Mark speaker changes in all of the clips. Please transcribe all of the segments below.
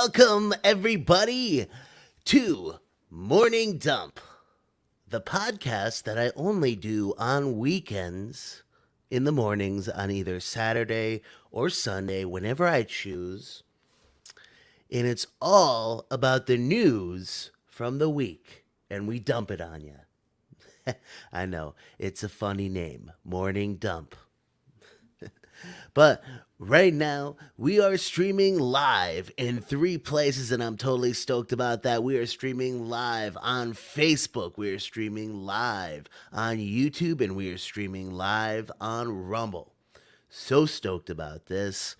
Speaker 1: Welcome, everybody, to Morning Dump, the podcast that I only do on weekends in the mornings on either Saturday or Sunday, whenever I choose. And it's all about the news from the week, and we dump it on you. I know, it's a funny name, Morning Dump. But right now, we are streaming live in 3 places, and I'm totally stoked about that. We are streaming live on Facebook, we are streaming live on YouTube, and we are streaming live on Rumble. So stoked about this.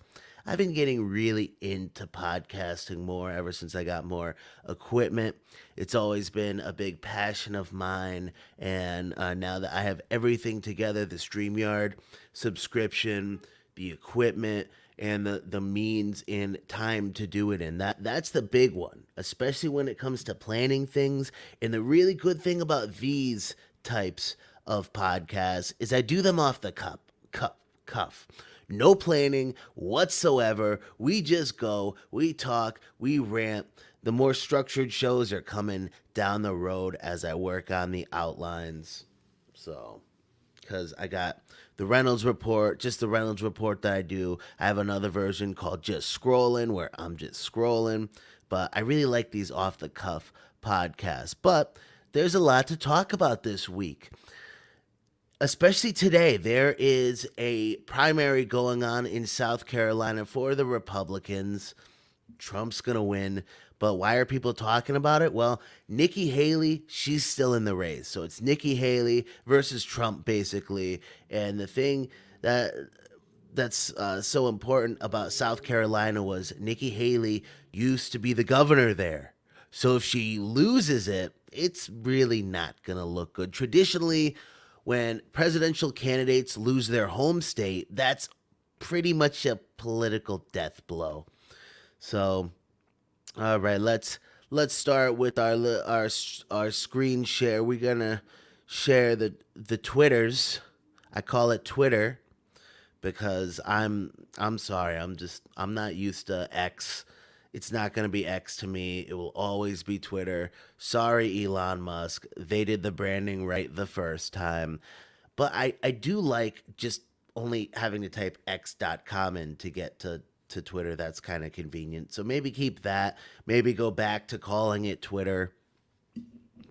Speaker 1: I've been getting really into podcasting more ever since I got more equipment. It's always been a big passion of mine, and now that I have everything together, the StreamYard subscription, the equipment, and the means and time to do it in, that's the big one, especially when it comes to planning things. And the really good thing about these types of podcasts is I do them off the cuff. No planning whatsoever. We just go, we talk, we rant. The more structured shows are coming down the road as I work on the outlines. So, because I got the Reynolds report, just the Reynolds report that I do. I have another version called Just Scrolling, where I'm just scrolling. But I really like these off the cuff podcasts. But there's a lot to talk about this week. Especially today, there is a primary going on in South Carolina for the Republicans. Trump's going to win. But why are people talking about it? Well, Nikki Haley, she's still in the race. So it's Nikki Haley versus Trump, basically. And the thing that's so important about South Carolina was Nikki Haley used to be the governor there. So if she loses it, it's really not going to look good. Traditionally, when presidential candidates lose their home state, that's pretty much a political death blow. So, all right, let's start with our screen share. We're gonna share the Twitters. I call it Twitter because I'm sorry, I'm not used to X. It's not going to be X to me. It will always be Twitter. Sorry, Elon Musk. They did the branding right the first time. But I do like just only having to type x.com in to get to Twitter. That's kind of convenient. So maybe keep that. Maybe go back to calling it Twitter.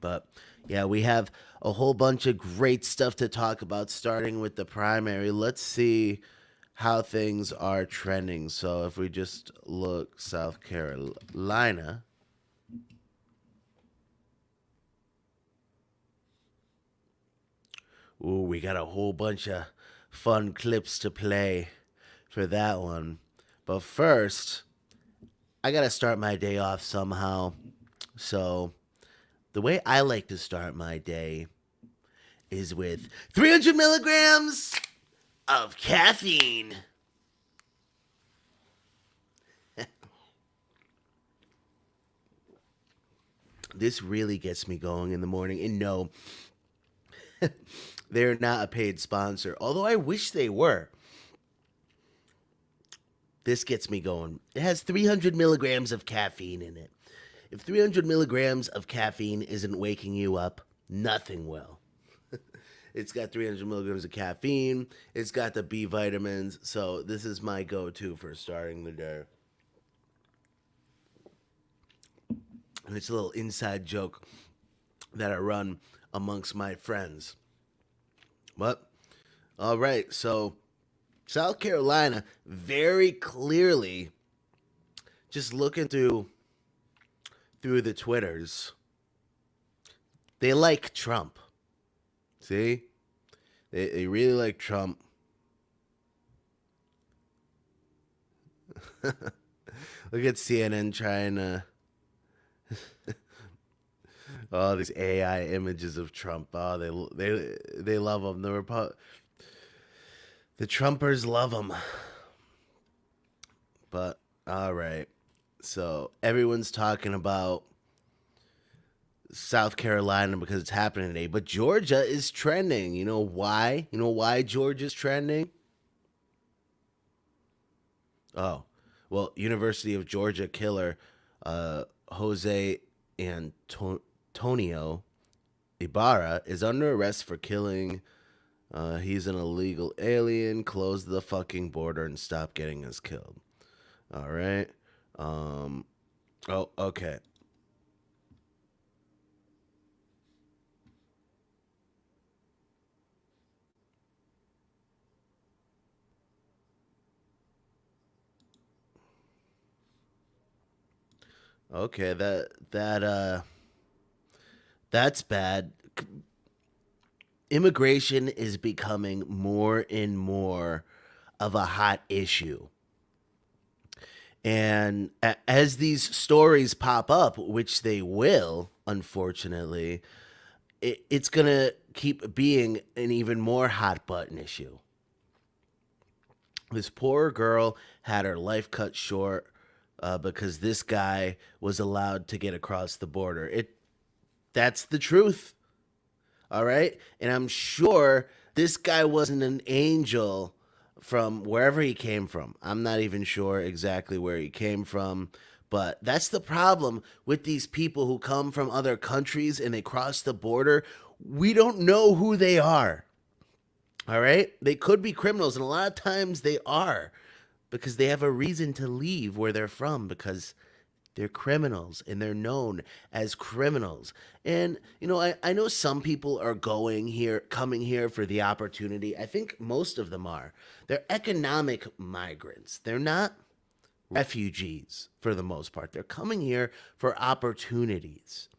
Speaker 1: But yeah, we have a whole bunch of great stuff to talk about, starting with the primary. Let's see how things are trending. So if we just look South Carolina, ooh, we got a whole bunch of fun clips to play for that one. But first, I got to start my day off somehow. So the way I like to start my day is with 300 milligrams of caffeine. This really gets me going in the morning. And no, they're not a paid sponsor, although I wish they were. This gets me going. It has 300 milligrams of caffeine in it. If 300 milligrams of caffeine isn't waking you up, nothing will. It's got 300 milligrams of caffeine. It's got the B vitamins. So this is my go-to for starting the day. And it's a little inside joke that I run amongst my friends. But, all right. So South Carolina, very clearly, just looking through the Twitters, they like Trump. See? They really like Trump. Look at CNN trying to... oh, these AI images of Trump. Oh, they love him. The Trumpers love him. But, all right. So, everyone's talking about South Carolina because it's happening today. But Georgia is trending. You know why? You know why Georgia's trending? Oh, well, University of Georgia killer Jose Antonio Ibarra is under arrest for killing. He's an illegal alien. Close the fucking border and stop getting us killed. All right. Um. Oh, okay. Okay. That's bad. Immigration is becoming more and more of a hot issue. And as these stories pop up, which they will, unfortunately, it's going to keep being an even more hot button issue. This poor girl had her life cut short because this guy was allowed to get across the border. That's the truth. All right. And I'm sure this guy wasn't an angel from wherever he came from. I'm not even sure exactly where he came from. But that's the problem with these people who come from other countries and they cross the border. We don't know who they are. All right. They could be criminals. And a lot of times they are because they have a reason to leave where they're from because they're criminals and they're known as criminals. And, I know some people are coming here for the opportunity. I think most of them are. They're economic migrants. They're not refugees for the most part. They're coming here for opportunities.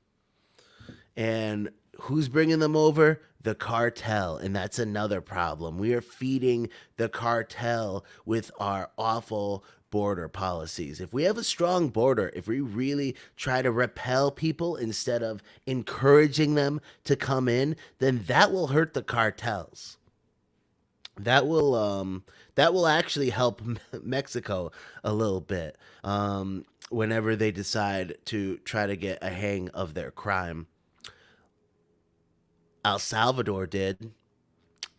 Speaker 1: And who's bringing them over? The cartel. And that's another problem. We are feeding the cartel with our awful border policies. If we have a strong border, if we really try to repel people instead of encouraging them to come in, then that will hurt the cartels. That will actually help Mexico a little bit whenever they decide to try to get a hang of their crime. El Salvador did.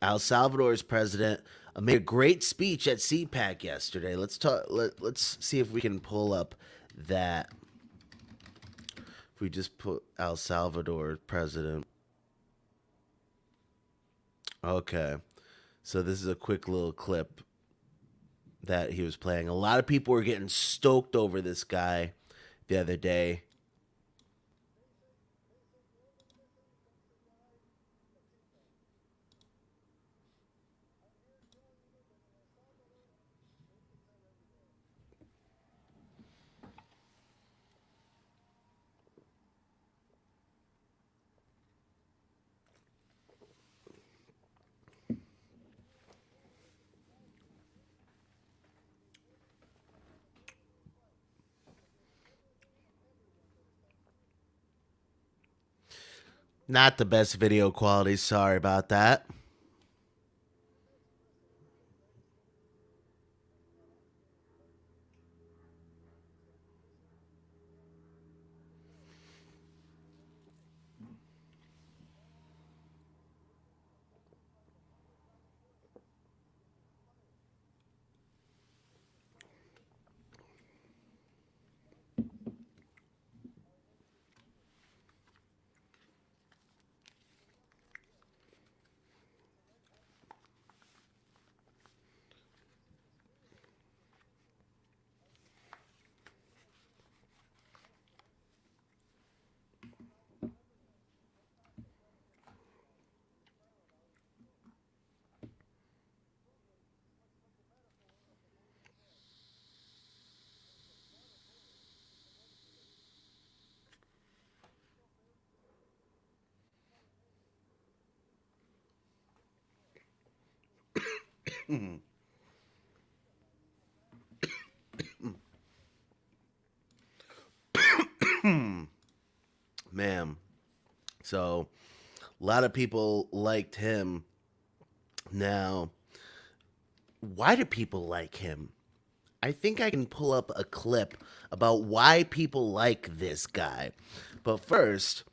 Speaker 1: El Salvador's president made a great speech at CPAC yesterday. Let's talk. Let's see if we can pull up that. If we just put El Salvador president. Okay, so this is a quick little clip that he was playing. A lot of people were getting stoked over this guy the other day. Not the best video quality. Sorry about that. Ma'am. So a lot of people liked him. Now, why do people like him? I think I can pull up a clip about why people like this guy. But first,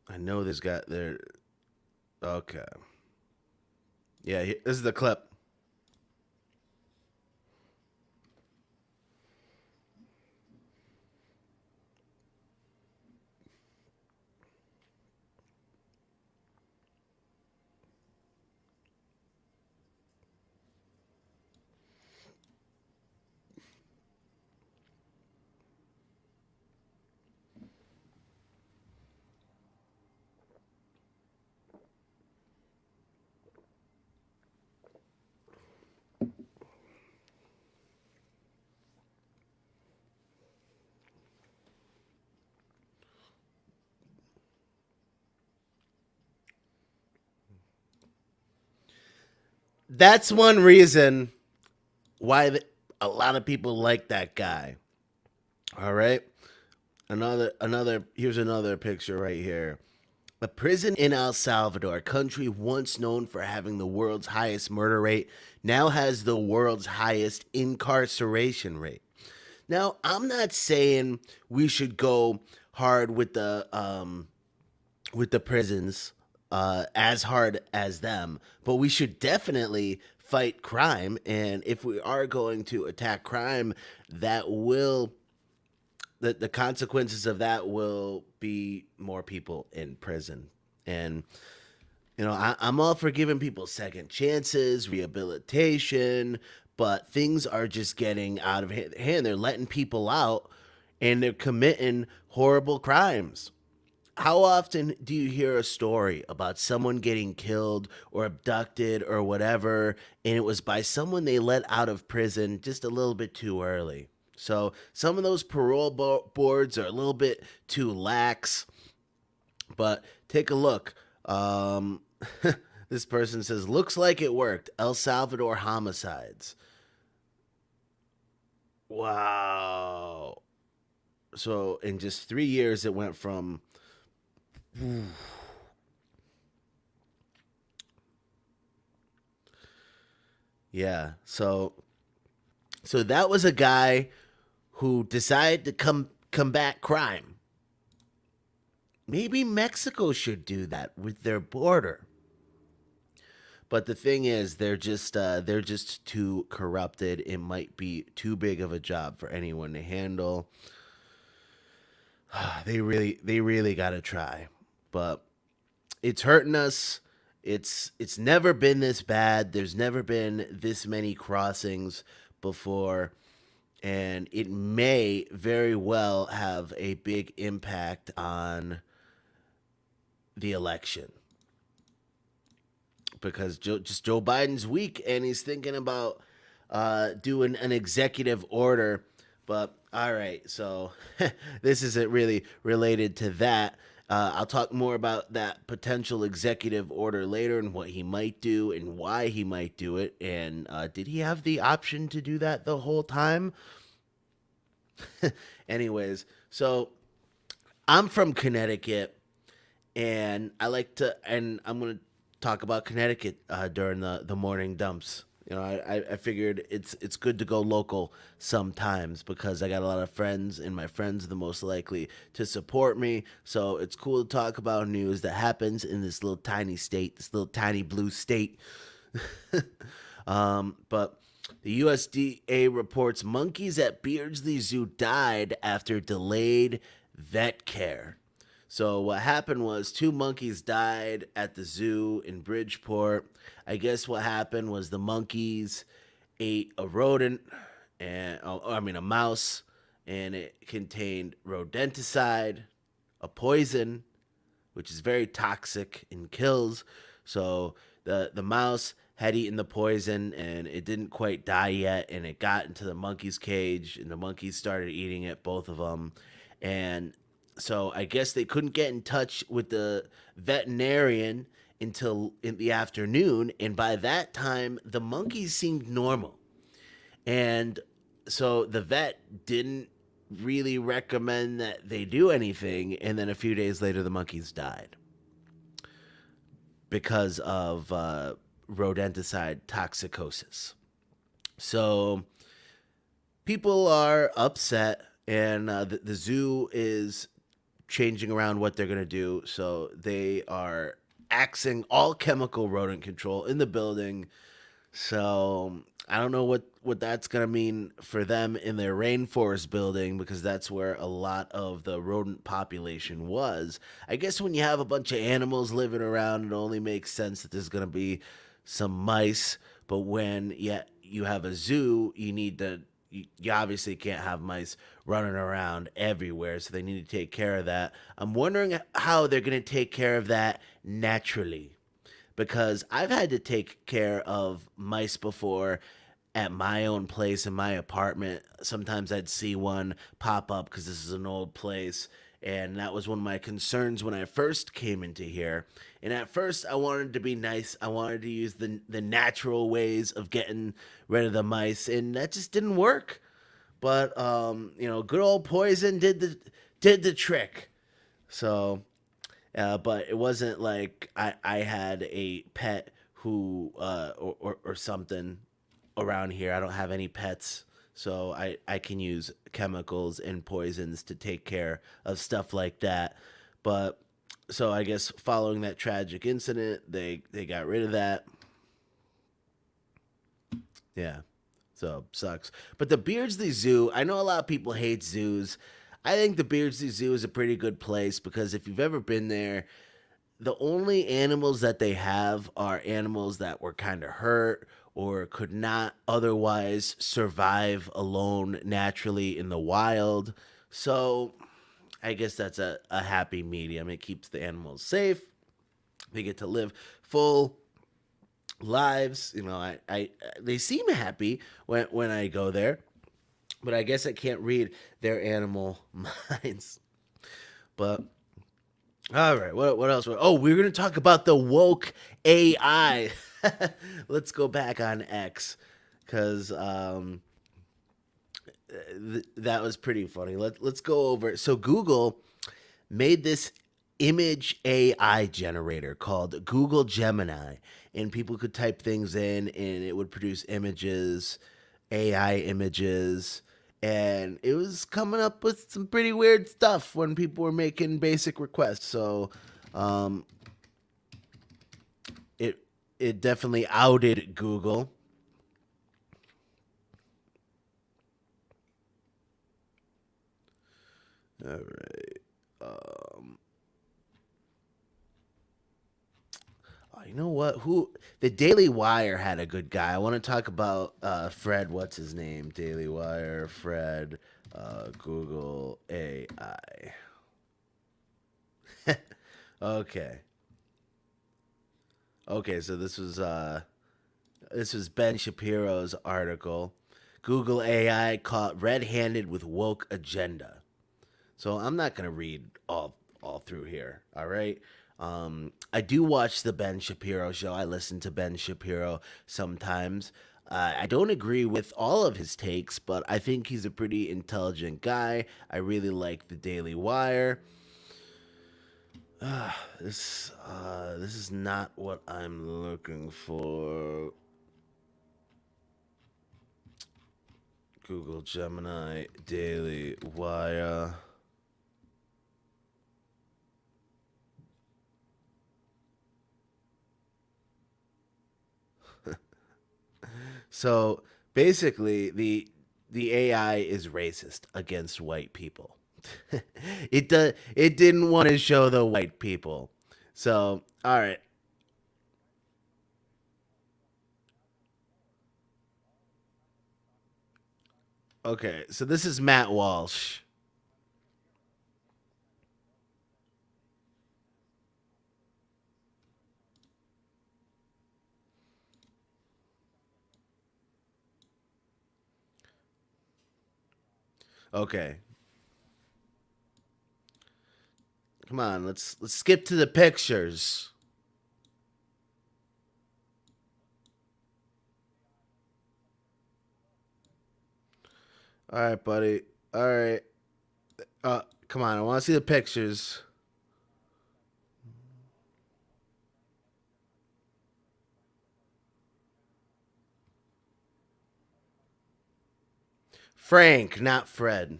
Speaker 1: I know this guy there. Okay. Yeah, this is the clip. That's one reason why a lot of people like that guy. All right. Another. Here's another picture right here. A prison in El Salvador, a country once known for having the world's highest murder rate, now has the world's highest incarceration rate. Now, I'm not saying we should go hard with the prisons as hard as them, but we should definitely fight crime. And if we are going to attack crime, that will the consequences of that will be more people in prison. And I'm all for giving people second chances, rehabilitation, but things are just getting out of hand. They're letting people out and they're committing horrible crimes. How often do you hear a story about someone getting killed or abducted or whatever, and it was by someone they let out of prison just a little bit too early? So some of those parole boards are a little bit too lax, but take a look. This person says, looks like it worked. El Salvador homicides. Wow. So in just 3 years, it went from yeah. So that was a guy who decided to combat crime. Maybe Mexico should do that with their border. But the thing is, they're just too corrupted. It might be too big of a job for anyone to handle. They really got to try. But it's hurting us. It's never been this bad. There's never been this many crossings before, and it may very well have a big impact on the election because Joe Biden's weak and he's thinking about doing an executive order. But all right, so this isn't really related to that. I'll talk more about that potential executive order later and what he might do and why he might do it. And did he have the option to do that the whole time? Anyways, so I'm from Connecticut, and I'm gonna talk about Connecticut during the morning dumps. I figured it's good to go local sometimes because I got a lot of friends, and my friends are the most likely to support me. So it's cool to talk about news that happens in this little tiny state, this little tiny blue state. But the USDA reports monkeys at Beardsley Zoo died after delayed vet care. So what happened was two monkeys died at the zoo in Bridgeport. I guess what happened was the monkeys ate a rodent and I mean a mouse, and it contained rodenticide, a poison which is very toxic and kills. So the mouse had eaten the poison and it didn't quite die yet, and it got into the monkey's cage and the monkeys started eating it, both of them. And so I guess they couldn't get in touch with the veterinarian until in the afternoon, and by that time the monkeys seemed normal. And so the vet didn't really recommend that they do anything, and then a few days later the monkeys died because of rodenticide toxicosis. So people are upset, and the zoo is changing around what they're going to do. So they are axing all chemical rodent control in the building. So I don't know what that's going to mean for them in their rainforest building, because that's where a lot of the rodent population was. I guess when you have a bunch of animals living around, it only makes sense that there's going to be some mice. But when you have a zoo, you obviously can't have mice running around everywhere, so they need to take care of that. I'm wondering how they're going to take care of that naturally, because I've had to take care of mice before at my own place in my apartment. Sometimes I'd see one pop up because this is an old place, And that was one of my concerns when I first came into here. And at first, I wanted to be nice. I wanted to use the natural ways of getting rid of the mice, and that just didn't work. But good old poison did the trick. So, but it wasn't like I had a pet who or something around here. I don't have any pets, so I can use chemicals and poisons to take care of stuff like that. But so I guess following that tragic incident, they got rid of that. Yeah. So sucks. But the Beardsley Zoo, I know a lot of people hate zoos. I think the Beardsley Zoo is a pretty good place because if you've ever been there, the only animals that they have are animals that were kind of hurt or could not otherwise survive alone naturally in the wild. So I guess that's a happy medium. It keeps the animals safe. They get to live full lives. They seem happy when I go there, but I guess I can't read their animal minds. But all right, what else? Oh, we're gonna talk about the woke AI. Let's go back on X, because that was pretty funny. Let's go over it. So Google made this image AI generator called Google Gemini, and people could type things in, and it would produce images, AI images, and it was coming up with some pretty weird stuff when people were making basic requests. So, um, it it definitely outed Google. All right. Um, oh, you know what? Who the Daily Wire had a good guy. I want to talk about Fred. What's his name? Daily Wire. Fred. Google AI. Okay. Okay. So this was Ben Shapiro's article. Google AI caught red-handed with woke agenda. So I'm not gonna read all through here. All right. I do watch the Ben Shapiro show. I listen to Ben Shapiro sometimes. I don't agree with all of his takes, but I think he's a pretty intelligent guy. I really like the Daily Wire. This is not what I'm looking for. Google Gemini Daily Wire. So basically, the AI is racist against white people. It didn't want to show the white people. So all right, okay. So this is Matt Walsh. Okay, come on. Let's skip to the pictures. All right, buddy. All right. Come on. I want to see the pictures. Frank, not Fred.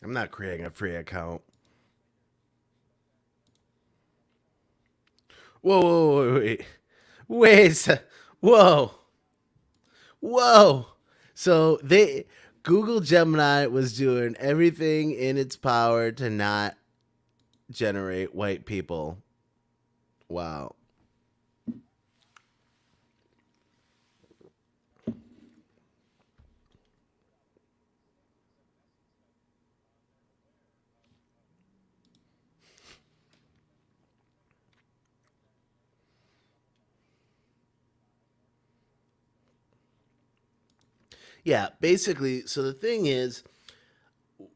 Speaker 1: I'm not creating a free account. Whoa, whoa, wait, wait, wait, Whoa. Whoa. So they Google Gemini was doing everything in its power to not generate white people. Wow. Yeah, basically, so the thing is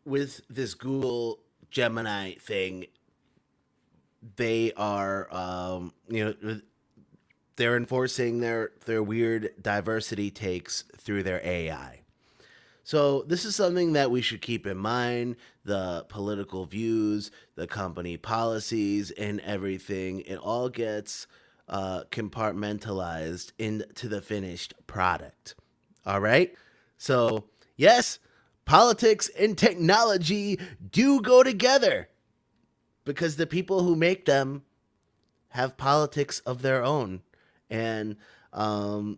Speaker 1: with this Google Gemini thing, they are they're enforcing their weird diversity takes through their AI. So this is something that we should keep in mind: the political views, the company policies, and everything. It all gets compartmentalized into the finished product. All right. So yes, politics and technology do go together because the people who make them have politics of their own, and um,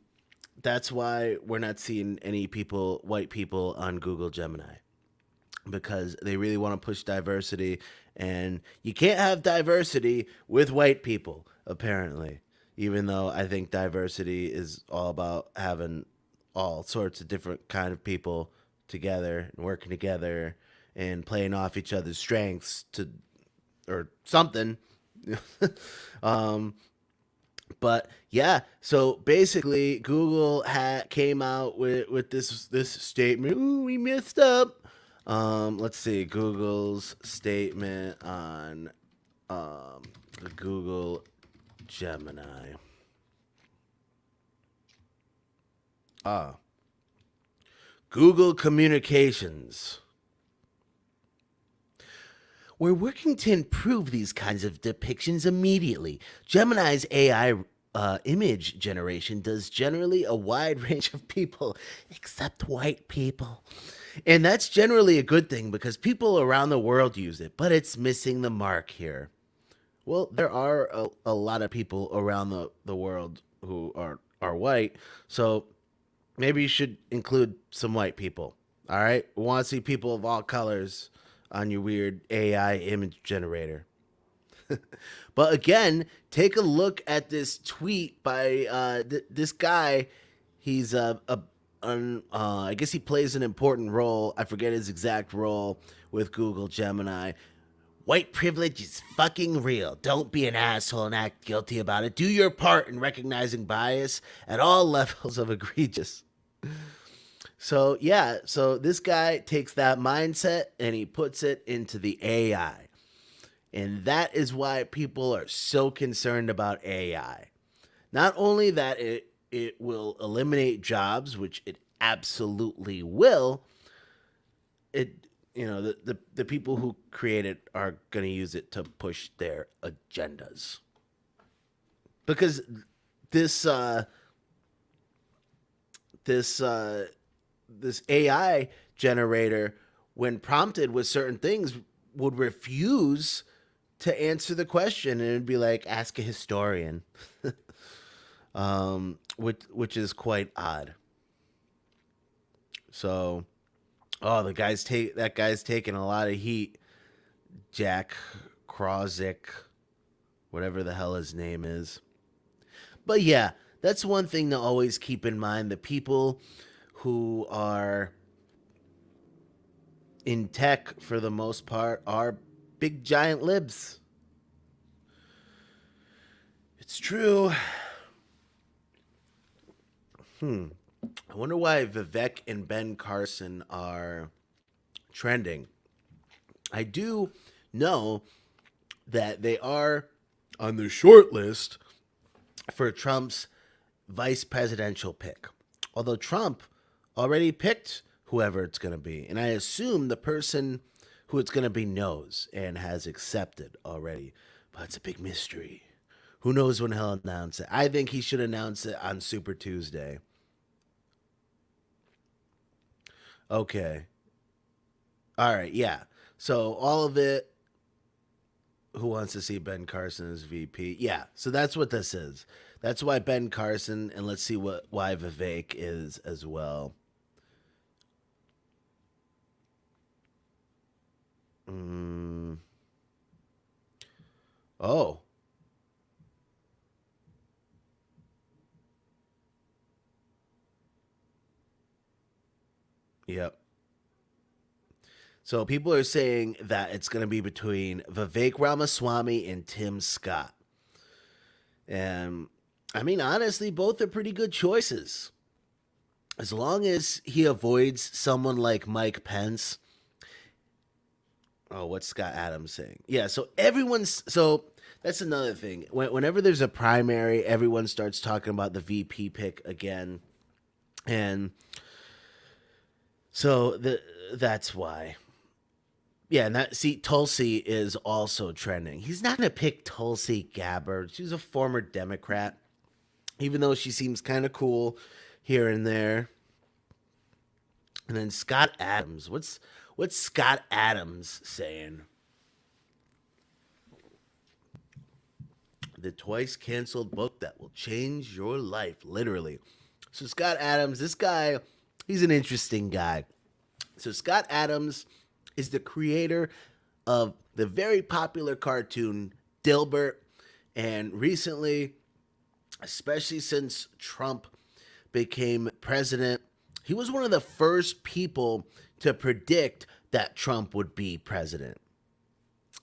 Speaker 1: that's why we're not seeing any white people on Google Gemini, because they really want to push diversity, and you can't have diversity with white people, apparently. Even though I think diversity is all about having all sorts of different kind of people together and working together and playing off each other's strengths to or something. um, but yeah, so basically, Google came out with this statement. Ooh, we messed up. Let's see, Google's statement on the Google Gemini. Ah, Google Communications. We're working to improve these kinds of depictions immediately. Gemini's AI image generation does generally a wide range of people, except white people. And that's generally a good thing because people around the world use it, but it's missing the mark here. Well, there are a lot of people around the world who are white, so maybe you should include some white people. All right? We want to see people of all colors on your weird AI image generator. But again, take a look at this tweet by this guy. He's I guess he plays an important role. I forget his exact role with Google Gemini. White privilege is fucking real. Don't be an asshole and act guilty about it. Do your part in recognizing bias at all levels of egregious. So, yeah, so this guy takes that mindset and he puts it into the AI. And that is why people are so concerned about AI. Not only that it will eliminate jobs, which it absolutely will, it the people who create it are going to use it to push their agendas. Because this this this AI generator, when prompted with certain things, would refuse to answer the question, and it'd be like, ask a historian, which is quite odd. So, oh, that guy's taking a lot of heat. Jack Krozik, whatever the hell his name is. But yeah, that's one thing to always keep in mind. The people who are in tech, for the most part, are big giant libs. It's true. I wonder why Vivek and Ben Carson are trending. I do know that they are on the short list for Trump's vice presidential pick. Although Trump already picked whoever it's going to be. And I assume the person who it's going to be knows and has accepted already. But it's a big mystery. Who knows when he'll announce it? I think he should announce it on Super Tuesday. Okay. All right. Yeah. So all of it. Who wants to see Ben Carson as VP? Yeah. So that's what this is. That's why Ben Carson, and let's see what why Vivek is as well. Mm, oh, yep. So people are saying that it's going to be between Vivek Ramaswamy and Tim Scott. And I mean, honestly, both are pretty good choices. As long as he avoids someone like Mike Pence. Oh, what's Scott Adams saying? Yeah, so everyone's so that's another thing. Whenever there's a primary, everyone starts talking about the VP pick again, and so that's why. Yeah, and that see Tulsi is also trending. He's not gonna pick Tulsi Gabbard. She's a former Democrat, even though she seems kind of cool here and there. And then Scott Adams. What's Scott Adams saying? The twice canceled book that will change your life, literally. So Scott Adams, this guy, he's an interesting guy. So Scott Adams is the creator of the very popular cartoon Dilbert, and recently, especially since Trump became president, he was one of the first people to predict that Trump would be president.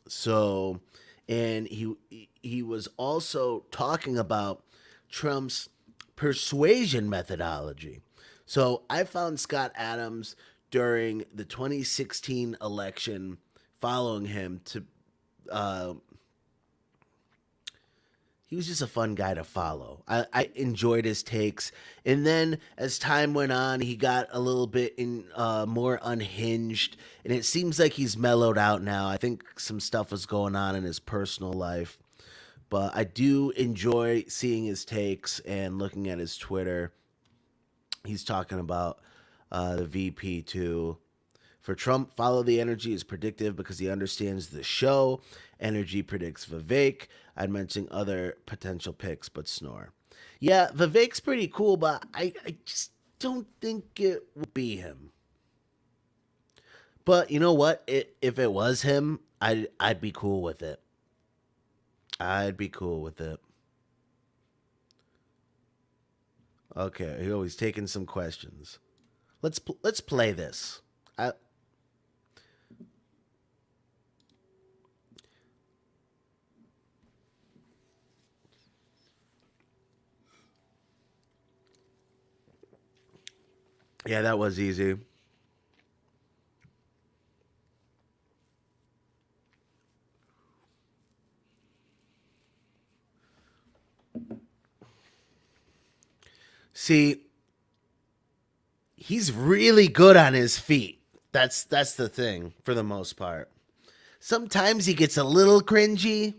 Speaker 1: So, and he was also talking about Trump's persuasion methodology. So, I found Scott Adams during the 2016 election, following him to uh, he was just a fun guy to follow. I enjoyed his takes, and then as time went on, he got a little bit more unhinged, and it seems like he's mellowed out now. I think some stuff was going on in his personal life, but I do enjoy seeing his takes and looking at his Twitter. He's talking about the VP too. For Trump, follow the energy is predictive because he understands the show. Energy predicts Vivek. I'd mention other potential picks, but snore. Yeah, Vivek's pretty cool, but I just don't think it will be him. But you know what? If it was him, I'd be cool with it. I'd be cool with it. Okay, he's taking some questions. Let's play this. I, yeah, that was easy. See, he's really good on his feet. That's the thing for the most part. Sometimes he gets a little cringy.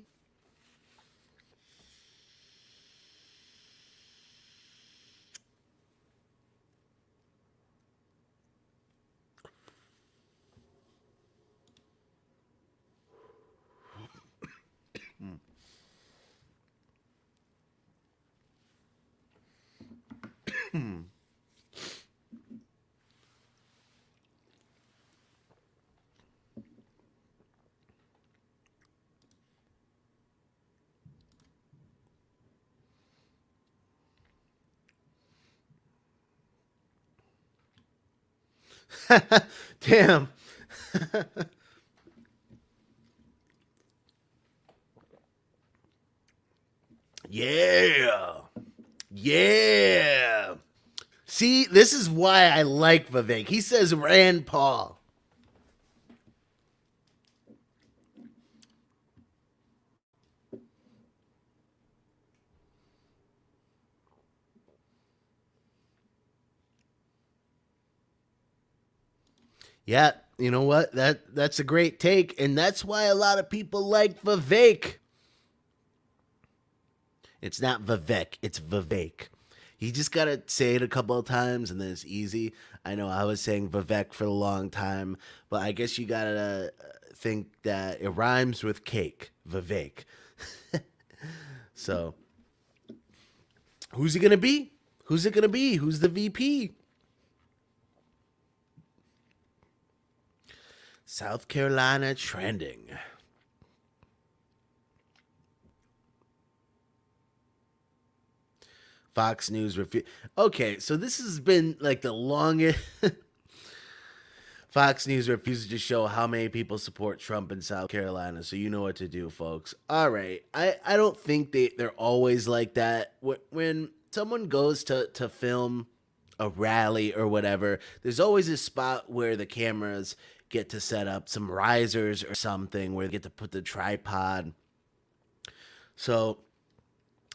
Speaker 1: Damn. Yeah. Yeah. See, this is why I like Vivek. He says Rand Paul. Yeah, you know what? That's a great take, and that's why a lot of people like Vivek. It's not Vivek, it's Vivek. You just gotta say it a couple of times, and then it's easy. I know I was saying Vivek for a long time, but I guess you gotta think that it rhymes with cake, Vivek. So Who's it gonna be? Who's it gonna be? Who's the VP? South Carolina trending. Fox News refu- Okay, so this has been like the longest. Fox News refuses to show how many people support Trump in South Carolina, so you know what to do, folks. All right, I don't think they're always like that. When someone goes to film a rally or whatever, there's always a spot where the cameras get to set up some risers or something where they get to put the tripod. So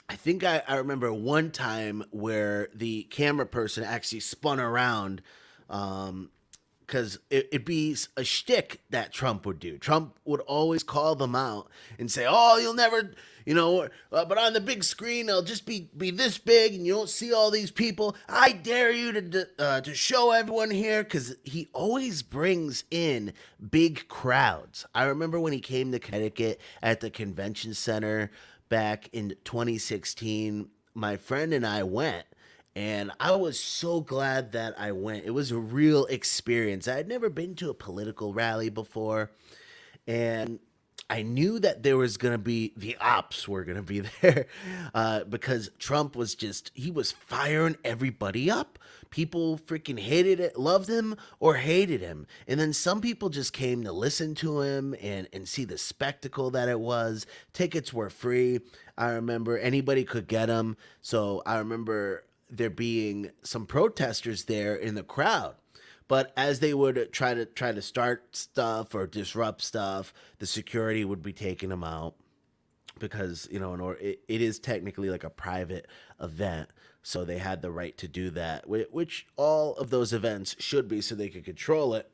Speaker 1: I think I remember one time where the camera person actually spun around, because it'd be a shtick that Trump would do. Trump would always call them out and say, "Oh, you'll never, but on the big screen, it'll just be this big, and you don't see all these people. I dare you to show everyone here," because he always brings in big crowds. I remember when he came to Connecticut at the convention center back in 2016. My friend and I went, and I was so glad that I went. It was a real experience. I had never been to a political rally before, and I knew that there was going to be the ops were going to be there, because Trump was he was firing everybody up. People freaking hated it, loved him, or hated him. And then some people just came to listen to him and see the spectacle that it was. Tickets were free. I remember anybody could get them. So I remember there being some protesters there in the crowd. But as they would try to start stuff or disrupt stuff, the security would be taking them out because it is technically like a private event, so they had the right to do that, which all of those events should be, so they could control it.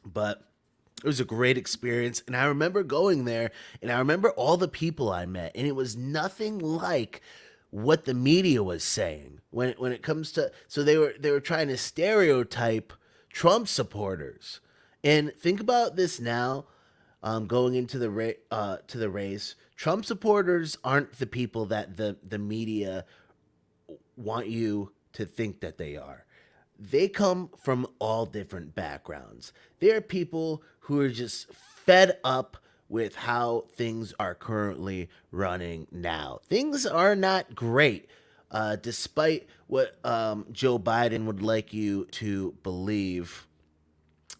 Speaker 1: But it was a great experience, and I remember going there, and I remember all the people I met, and it was nothing like what the media was saying when it comes to. So they were trying to stereotype Trump supporters, and think about this now. Going into to the race, Trump supporters aren't the people that the media want you to think that they are. They come from all different backgrounds. There are people who are just fed up with how things are currently running now. Things are not great, despite what Joe Biden would like you to believe.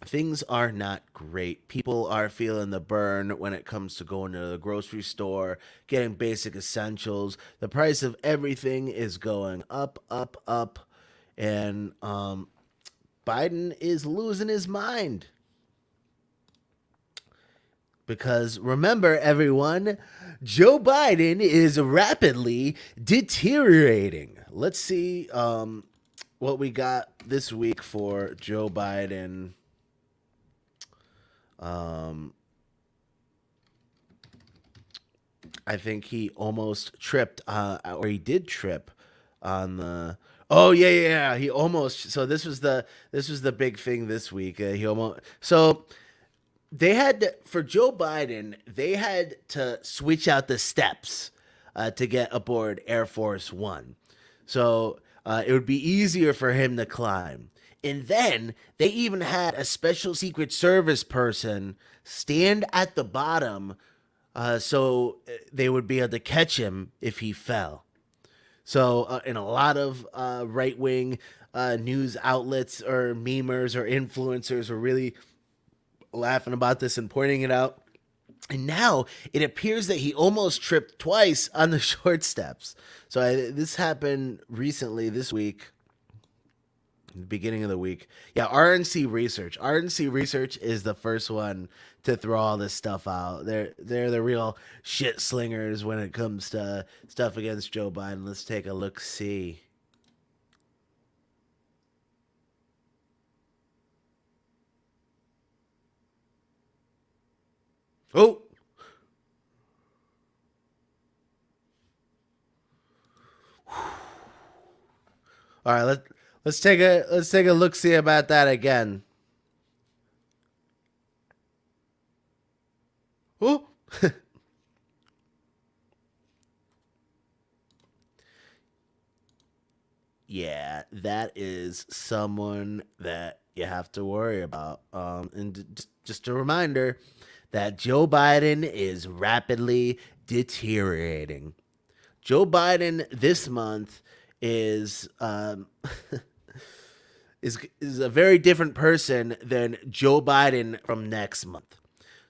Speaker 1: Things are not great. People are feeling the burn when it comes to going to the grocery store, getting basic essentials. The price of everything is going up, up, up, and Biden is losing his mind. Because remember, everyone, Joe Biden is rapidly deteriorating. Let's see what we got this week for Joe Biden. I think he almost tripped, or he did trip on the. Oh yeah, yeah, yeah. He almost. So this was the big thing this week. He almost. So they had for Joe Biden, they had to switch out the steps to get aboard Air Force One. So it would be easier for him to climb. And then they even had a special Secret Service person stand at the bottom, so they would be able to catch him if he fell. So, in a lot of right wing news outlets or memers or influencers were really laughing about this and pointing it out. And now it appears that he almost tripped twice on the short steps. So this happened recently this week, the beginning of the week. Yeah, RNC Research. RNC Research is the first one to throw all this stuff out. They're the real shit slingers when it comes to stuff against Joe Biden. Let's take a look. See. Oh, all right. Let's take a look. See about that again. Oh. Yeah, that is someone that you have to worry about. And just a reminder that Joe Biden is rapidly deteriorating. Joe Biden this month is is a very different person than Joe Biden from next month.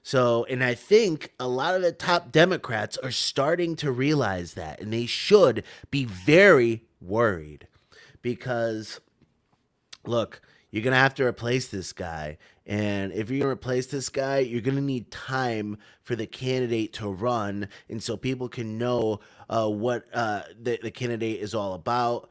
Speaker 1: So, and I think a lot of the top Democrats are starting to realize that, and they should be very worried because look, you're going to have to replace this guy. And if you're going to replace this guy, you're going to need time for the candidate to run. And so people can know what the candidate is all about.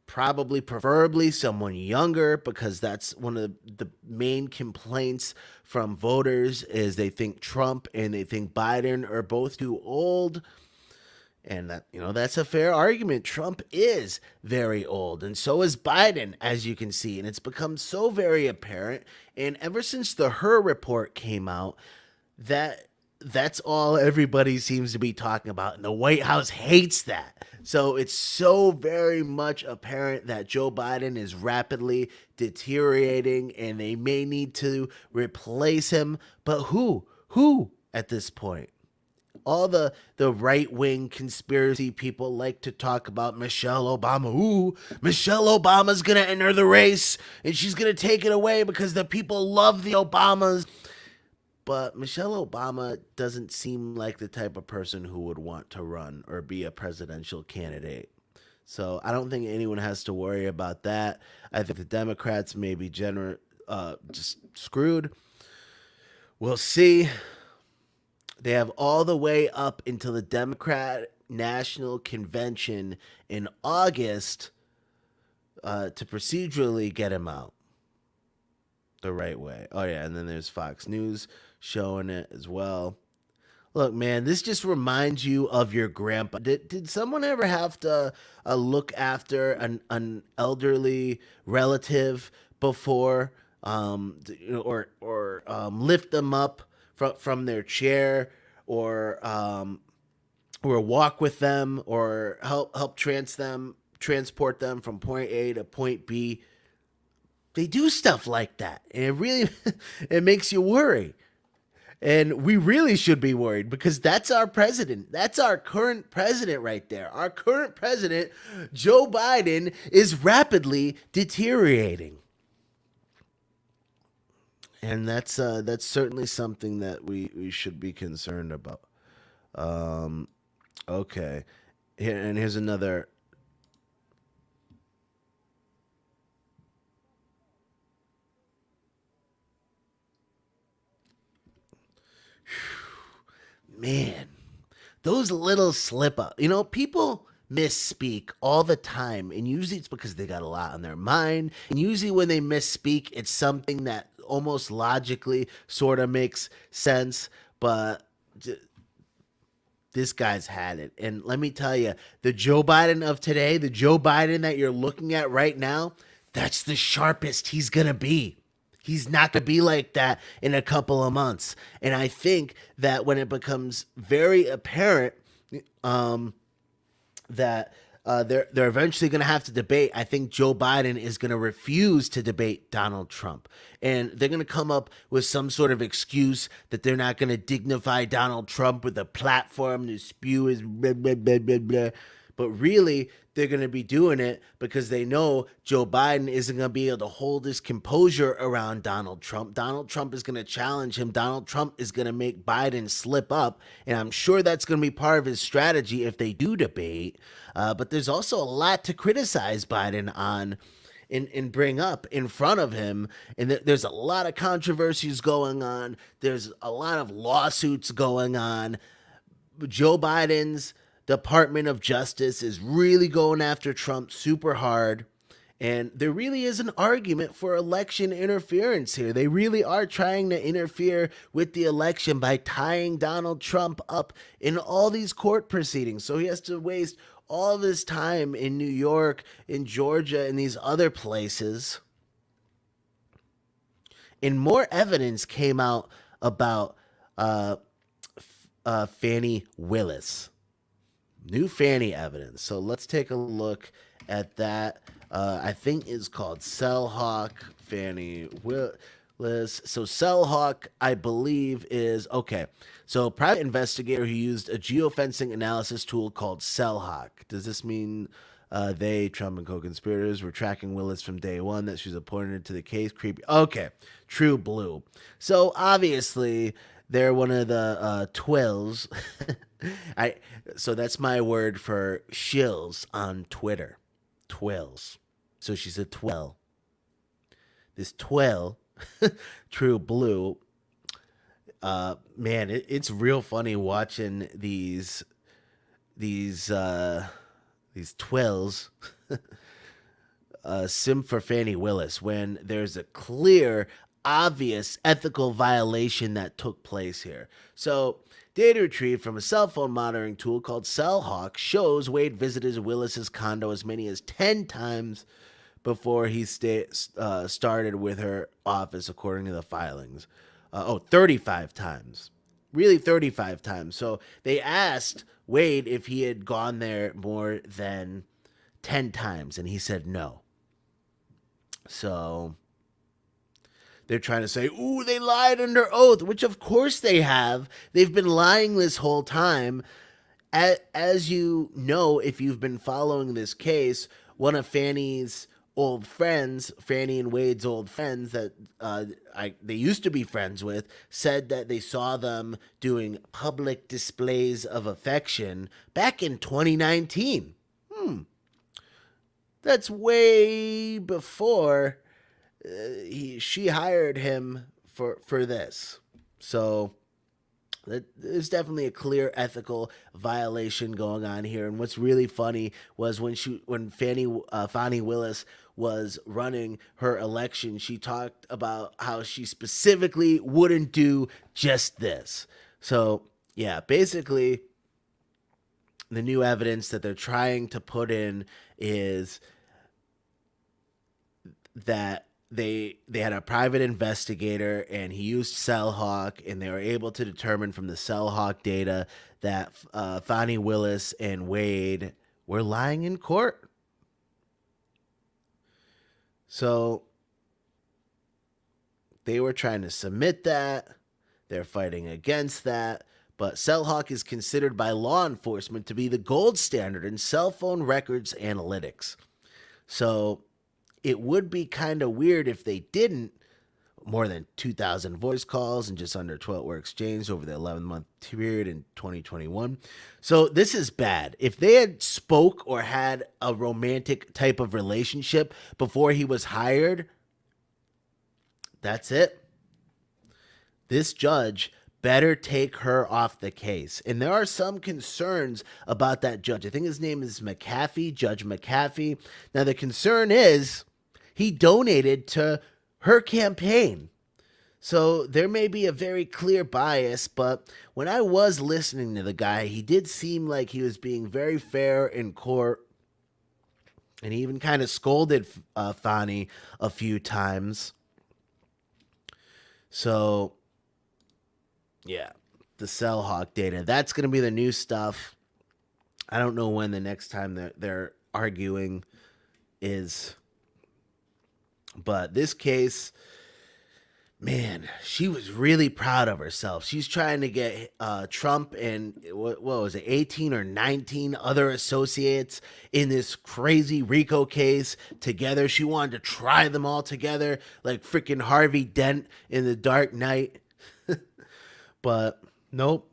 Speaker 1: Probably, preferably, someone younger because that's one of the main complaints from voters is they think Trump and they think Biden are both too old. And that, that's a fair argument. Trump is very old, and so is Biden, as you can see. And it's become so very apparent. And ever since the Her report came out, that's all everybody seems to be talking about. And the White House hates that. So it's so very much apparent that Joe Biden is rapidly deteriorating and they may need to replace him. But who? Who at this point? All the right wing conspiracy people like to talk about Michelle Obama. Ooh, Michelle Obama's gonna enter the race and she's gonna take it away because the people love the Obamas. But Michelle Obama doesn't seem like the type of person who would want to run or be a presidential candidate. So I don't think anyone has to worry about that. I think the Democrats may be just screwed. We'll see. They have all the way up until the Democrat National Convention in August to procedurally get him out the right way. Oh, yeah, and then there's Fox News showing it as well. Look, man, this just reminds you of your grandpa. Did someone ever have to look after an elderly relative before, or lift them up from their chair, or walk with them, or help transport them from point A to point B? They do stuff like that, and it really it makes you worry. And we really should be worried because that's our president. That's our current president right there. Our current president, Joe Biden, is rapidly deteriorating. And that's certainly something that we should be concerned about. Um, okay. Here's another. Man, those little slip up. People misspeak all the time, and usually it's because they got a lot on their mind. And usually when they misspeak, it's something that almost logically sort of makes sense, but this guy's had it. And let me tell you, the Joe Biden of today, the Joe Biden that you're looking at right now, that's the sharpest he's going to be. He's not going to be like that in a couple of months. And I think that when it becomes very apparent um, that they're eventually going to have to debate, I think Joe Biden is going to refuse to debate Donald Trump. And they're going to come up with some sort of excuse that they're not going to dignify Donald Trump with a platform to spew his blah, blah, blah, blah, blah. But really, they're going to be doing it because they know Joe Biden isn't going to be able to hold his composure around Donald Trump. Donald Trump is going to challenge him. Donald Trump is going to make Biden slip up. And I'm sure that's going to be part of his strategy if they do debate. But there's also a lot to criticize Biden on and bring up in front of him. And there's a lot of controversies going on. There's a lot of lawsuits going on. Joe Biden's Department of Justice is really going after Trump super hard. And there really is an argument for election interference here. They really are trying to interfere with the election by tying Donald Trump up in all these court proceedings. So he has to waste all of his time in New York, in Georgia, and these other places. And more evidence came out about Fannie Willis. New Fannie evidence. So let's take a look at that. I think is called Cellhawk Fannie Willis. So Cellhawk, I believe, is okay. So private investigator who used a geofencing analysis tool called Cellhawk. Does this mean they, Trump and co-conspirators, were tracking Willis from day one that she was appointed to the case? Creepy. Okay, true blue. So obviously they're one of the twills. So that's my word for shills on Twitter. Twills. So she's a twill. This twill, true blue. Man, it's real funny watching these twills sim for Fannie Willis when there's a clear, obvious ethical violation that took place here. So, data retrieved from a cell phone monitoring tool called Cellhawk shows Wade visited Willis's condo as many as 10 times before he started with her office, according to the filings. 35 times. Really 35 times. So they asked Wade if he had gone there more than 10 times, and he said no. So they're trying to say, ooh, they lied under oath, which of course they have. They've been lying this whole time. As you know, if you've been following this case, one of Fannie's old friends, Fannie and Wade's old friends that they used to be friends with, said that they saw them doing public displays of affection back in 2019. That's way before she hired him for this. So there's definitely a clear ethical violation going on here. And what's really funny was when Fannie Willis was running her election, she talked about how she specifically wouldn't do just this. So yeah, basically the new evidence that they're trying to put in is that they had a private investigator and he used Cellhawk, and they were able to determine from the Cellhawk data that Fannie Willis and Wade were lying in court. So they were trying to submit that. They're fighting against that. But Cellhawk is considered by law enforcement to be the gold standard in cell phone records analytics. So it would be kind of weird if they didn't. More than 2,000 voice calls and just under 12 were exchanged over the 11-month period in 2021. So this is bad. If they had spoke or had a romantic type of relationship before he was hired, that's it. This judge better take her off the case. And there are some concerns about that judge. I think his name is McAfee, Judge McAfee. Now, the concern is he donated to her campaign. So there may be a very clear bias, but when I was listening to the guy, he did seem like he was being very fair in court. And he even kind of scolded Fannie a few times. So yeah, the Cellhawk data. That's going to be the new stuff. I don't know when the next time they're arguing is. But this case, man, she was really proud of herself. She's trying to get Trump and, what was it, 18 or 19 other associates in this crazy RICO case together. She wanted to try them all together like freaking Harvey Dent in The Dark Knight. But nope,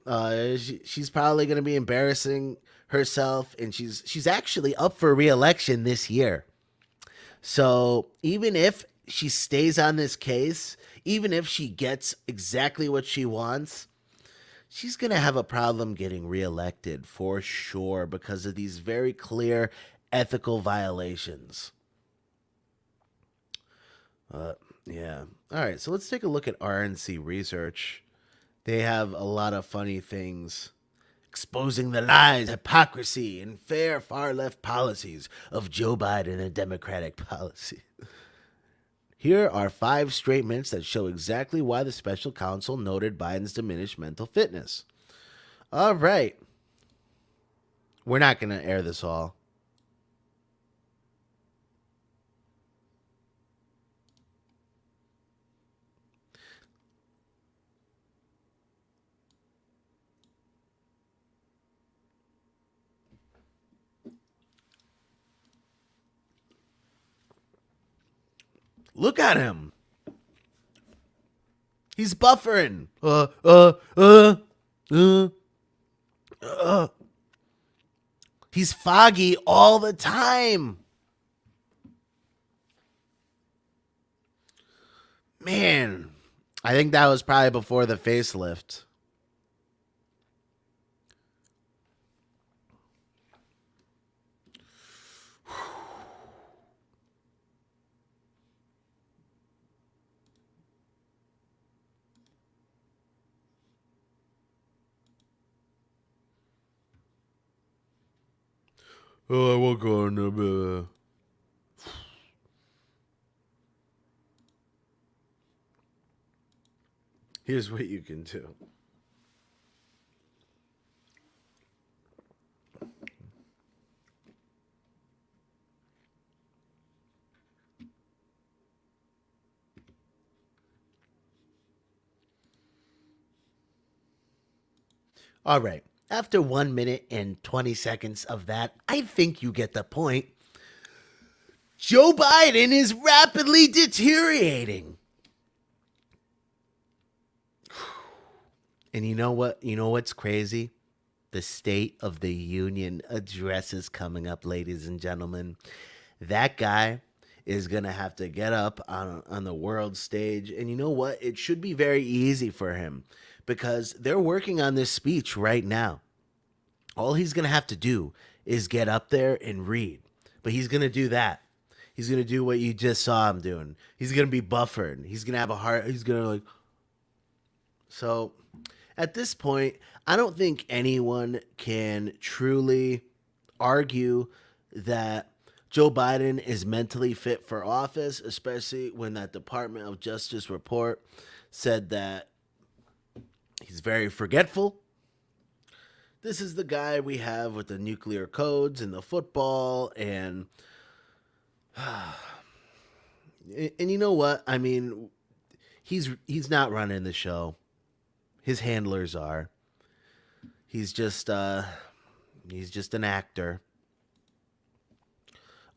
Speaker 1: she's probably going to be embarrassing herself, and she's actually up for re-election this year. So even if she stays on this case, even if she gets exactly what she wants, she's going to have a problem getting reelected for sure because of these very clear ethical violations. Yeah. All right, so let's take a look at RNC Research. They have a lot of funny things exposing the lies, hypocrisy, and fair far-left policies of Joe Biden and Democratic policy. Here are 5 statements that show exactly why the special counsel noted Biden's diminished mental fitness. All right. We're not going to air this all. Look at him. He's buffering. He's foggy all the time. Man, I think that was probably before the facelift. Oh, I won't go on the. Here's what you can do. All right. After 1 minute and 20 seconds of that, I think you get the point. Joe Biden is rapidly deteriorating. And you know what? You know what's crazy? The State of the Union address is coming up, ladies and gentlemen. That guy is going to have to get up on the world stage. And you know what? It should be very easy for him because they're working on this speech right now. All he's going to have to do is get up there and read. But he's going to do that. He's going to do what you just saw him doing. He's going to be buffered. He's going to have a heart. He's going to like. So at this point, I don't think anyone can truly argue that Joe Biden is mentally fit for office, especially when that Department of Justice report said that he's very forgetful. This is the guy we have with the nuclear codes and the football and you know what? I mean, he's not running the show. His handlers are. He's just an actor.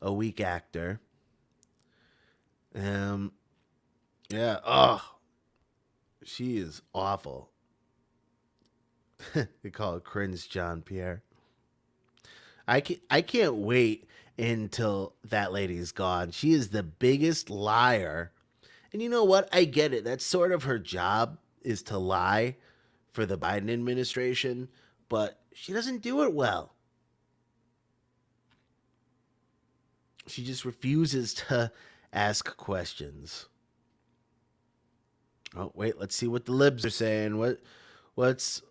Speaker 1: A weak actor. Yeah, she is awful. They call it cringe John Pierre. I can't wait until that lady's gone. She is the biggest liar. And you know what? I get it. That's sort of her job is to lie for the Biden administration, but she doesn't do it well. She just refuses to ask questions. Oh, wait, let's see what the libs are saying. What's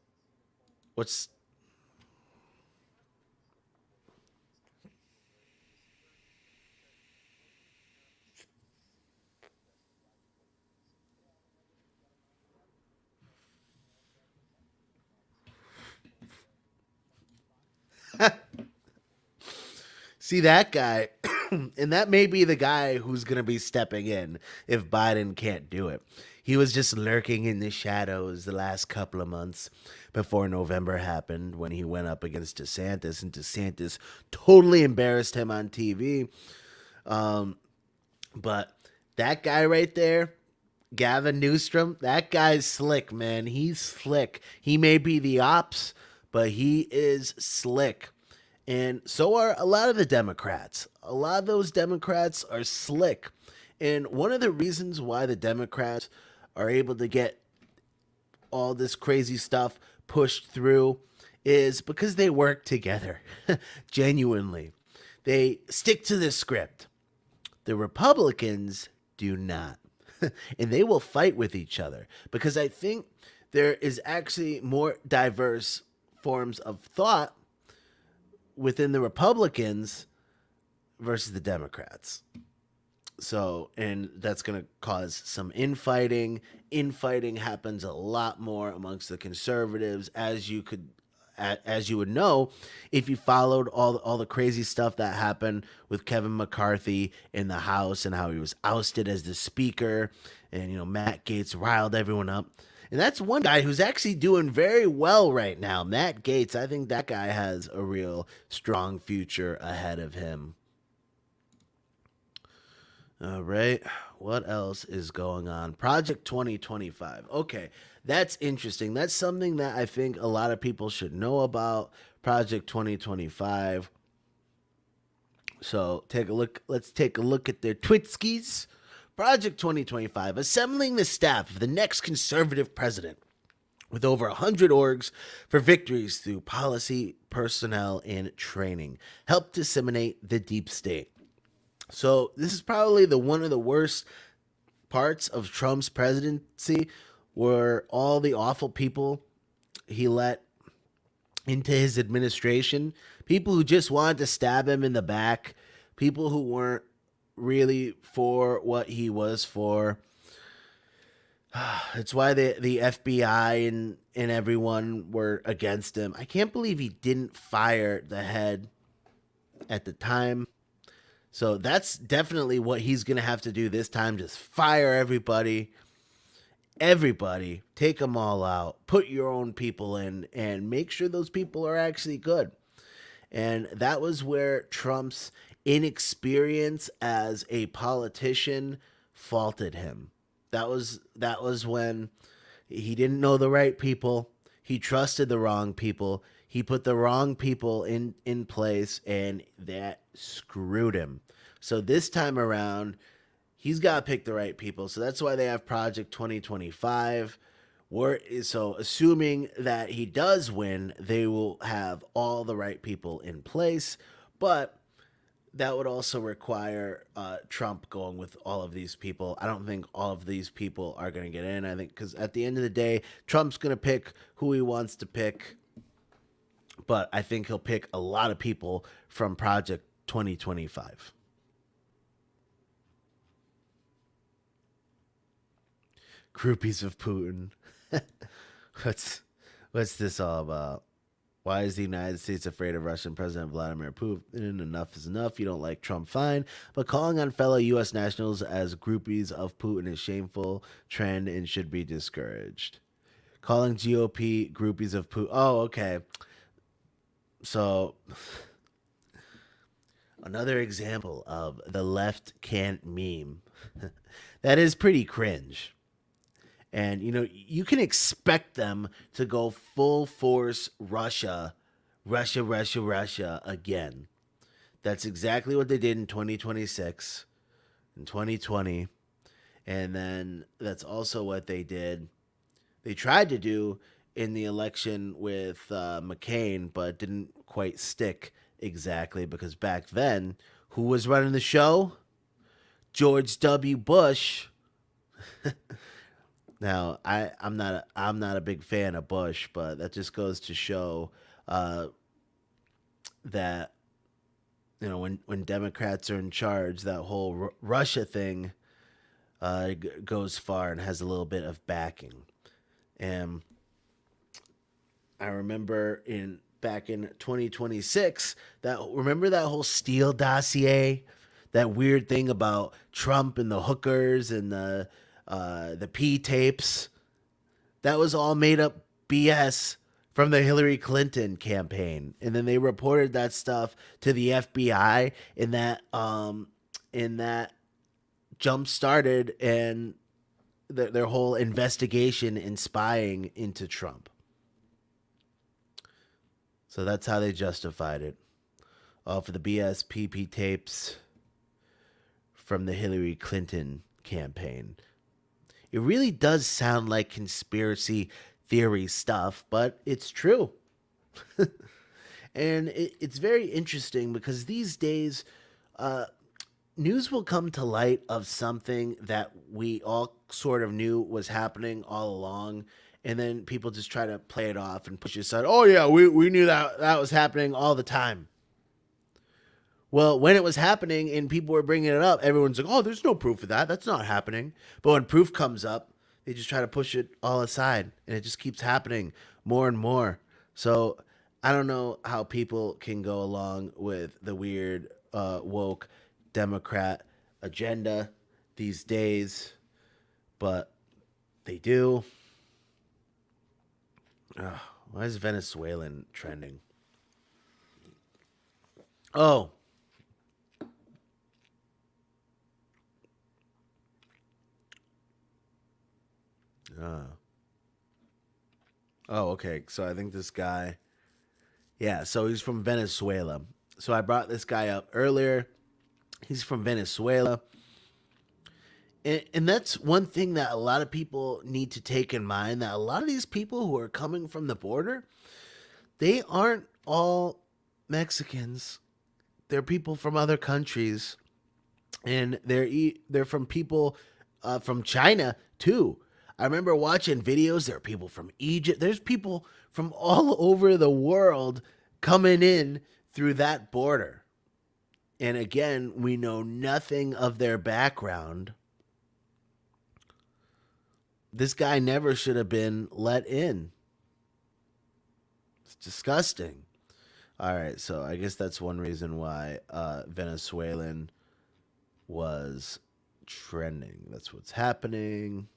Speaker 1: See that guy, and that may be the guy who's going to be stepping in if Biden can't do it. He was just lurking in the shadows the last couple of months before November happened when he went up against DeSantis, and DeSantis totally embarrassed him on TV. But that guy right there, Gavin Newsom, that guy's slick, man. He's slick. He may be the ops, but he is slick. And so are a lot of the Democrats. A lot of those Democrats are slick. And one of the reasons why the Democrats are able to get all this crazy stuff pushed through is because they work together. Genuinely. They stick to the script. The Republicans do not. And they will fight with each other because I think there is actually more diverse forms of thought within the Republicans versus the Democrats. So, and that's going to cause some infighting. Infighting happens a lot more amongst the conservatives, as you would know if you followed all the crazy stuff that happened with Kevin McCarthy in the House and how he was ousted as the speaker, and Matt Gaetz riled everyone up. And that's one guy who's actually doing very well right now. Matt Gaetz, I think that guy has a real strong future ahead of him. All right. What else is going on? Project 2025. Okay. That's interesting. That's something that I think a lot of people should know about. Project 2025. So take a look. Let's take a look at their Twitskis. Project 2025, assembling the staff of the next conservative president with over 100 orgs for victories through policy, personnel, and training. Help disseminate the deep state. So this is probably the one of the worst parts of Trump's presidency were all the awful people he let into his administration, people who just wanted to stab him in the back, people who weren't really for what he was for. It's why the FBI and everyone were against him. I can't believe he didn't fire the head at the time. So that's definitely what he's going to have to do this time. Just fire everybody. Everybody, take them all out. Put your own people in and make sure those people are actually good. And that was where Trump's inexperience as a politician faulted him. That was when he didn't know the right people. He trusted the wrong people. He put the wrong people in place, and that screwed him. So this time around, he's got to pick the right people. So that's why they have Project 2025. So assuming that he does win, they will have all the right people in place. But that would also require Trump going with all of these people. I don't think all of these people are going to get in. I think because at the end of the day, Trump's going to pick who he wants to pick. But I think he'll pick a lot of people from Project 2025. Groupies of Putin. what's what's this all about? Why is the United States afraid of Russian President Vladimir Putin? Enough is enough. You don't like Trump, fine. But calling on fellow U.S. nationals as groupies of Putin is shameful trend and should be discouraged. Calling GOP groupies of Putin. Oh, okay. So another example of the left can't meme. That is pretty cringe. And, you can expect them to go full force Russia again. That's exactly what they did in 2026, in 2020. And then that's also what they tried to do in the election with McCain, but didn't quite stick exactly because back then, who was running the show? George W. Bush. Now, I'm not a big fan of Bush, but that just goes to show that when Democrats are in charge, that whole Russia thing goes far and has a little bit of backing. And I remember back in 2026, remember that whole Steele dossier, that weird thing about Trump and the hookers and the P tapes. That was all made up BS from the Hillary Clinton campaign, and then they reported that stuff to the FBI, and that jump started and their whole investigation and spying into Trump. So that's how they justified it. All for the BS PP tapes from the Hillary Clinton campaign. It really does sound like conspiracy theory stuff, but it's true. And it's very interesting because these days, news will come to light of something that we all sort of knew was happening all along. And then people just try to play it off and push it aside. Oh, yeah, we knew that was happening all the time. Well, when it was happening and people were bringing it up, everyone's like, oh, there's no proof of that. That's not happening. But when proof comes up, they just try to push it all aside. And it just keeps happening more and more. So I don't know how people can go along with the weird woke Democrat agenda these days. But they do. Ugh, why is Venezuelan trending? Oh. Oh, okay. So I think this guy, yeah, so he's from Venezuela. So I brought this guy up earlier. He's from Venezuela. And that's one thing that a lot of people need to take in mind, that a lot of these people who are coming from the border, they aren't all Mexicans. They're people from other countries, and they're from people from China too. I remember watching videos. There are people from Egypt. There's people from all over the world coming in through that border. And again, we know nothing of their background. This guy never should have been let in. It's disgusting. All right, so I guess that's one reason why Venezuelan was trending. That's what's happening.